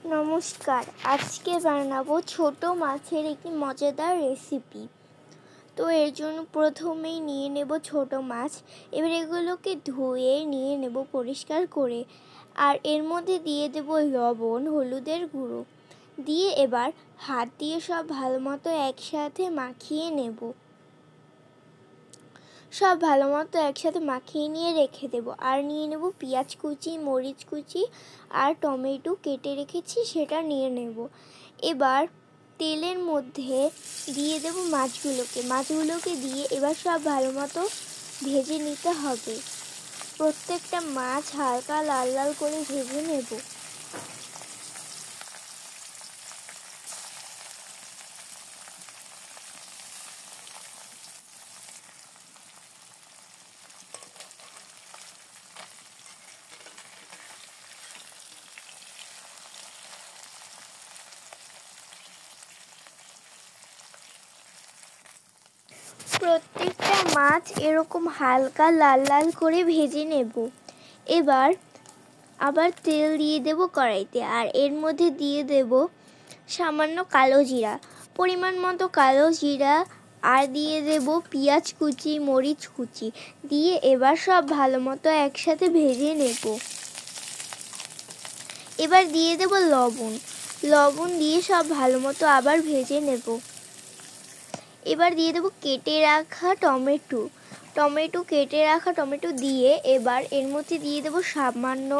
নমস্কার, আজকে বানাবো ছোট মাছের একটি মজাদার রেসিপি। তো এর জন্য প্রথমেই নিয়ে নেব ছোট মাছ। এবার এগুলোকে ধুয়ে নিয়ে নেব পরিষ্কার করে, আর এর মধ্যে দিয়ে দেব লবণ, হলুদের গুঁড়ো দিয়ে এবার হাত দিয়ে সব ভালো মতো একসাথে মাখিয়ে নেব। সব ভালো মতো একসাথে মাখিয়ে নিয়ে রেখে দেব। আর নিয়ে নেব পেঁয়াজ কুচি, মরিচ কুচি আর টমেটো কেটে রেখেছি, সেটা নিয়ে নেব। এবার তেলের মধ্যে দিয়ে দেব মাছগুলোকে দিয়ে এবার সব ভালো মতো ভেজে নিতে হবে। প্রত্যেকটা মাছ হালকা লাল লাল করে ভেজে নেব। প্রত্যেকটা মাছ এরকম হালকা লাল লাল করে ভেজে নেব। এবার আবার তেল দিয়ে দেব কড়াইতে, আর এর মধ্যে দিয়ে দেব সামান্য কালো জিরা, পরিমাণ মতো কালো জিরা, আর দিয়ে দেব পেঁয়াজ কুচি, মরিচ কুচি দিয়ে এবার সব ভালো মতো একসাথে ভেজে নেব। এবার দিয়ে দেব লবণ দিয়ে সব ভালো মতো আবার ভেজে নেব। এবার দিয়ে দেবো কেটে রাখা টমেটো দিয়ে এবার এর মধ্যে দিয়ে দেবো সামান্য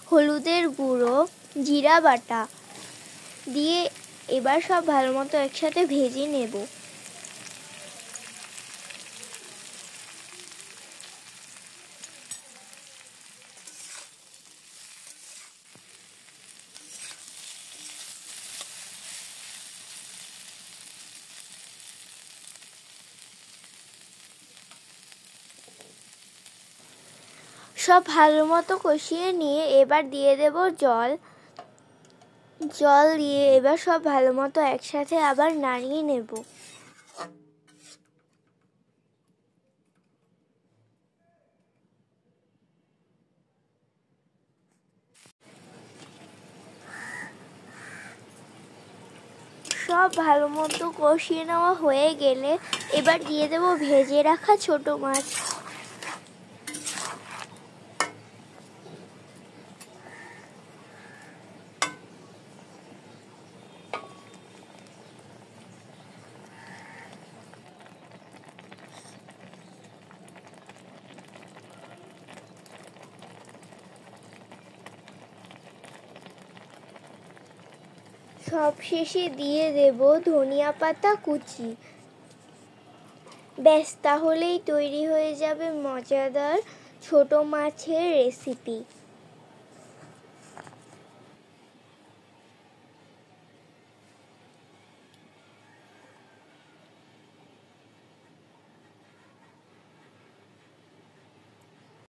হলুদের গুঁড়ো, জিরা বাটা দিয়ে এবার সব ভালো মতো একসাথে ভেজে নেব। সব ভালো মতো কষিয়ে নিয়ে এবার দিয়ে দেব জল দিয়ে এবার সব ভালো মতো একসাথে আবার নাড়িয়ে নেব। সব ভালো মতো কষিয়ে নেওয়া হয়ে গেলে এবার দিয়ে দেব ভেজে রাখা ছোট মাছ। সব শেষে দিয়ে দেব ধনিয়া পাতা কুচি। ব্যাস, তাহলেই তৈরি হয়ে যাবে মজাদার ছোট মাছের রেসিপি।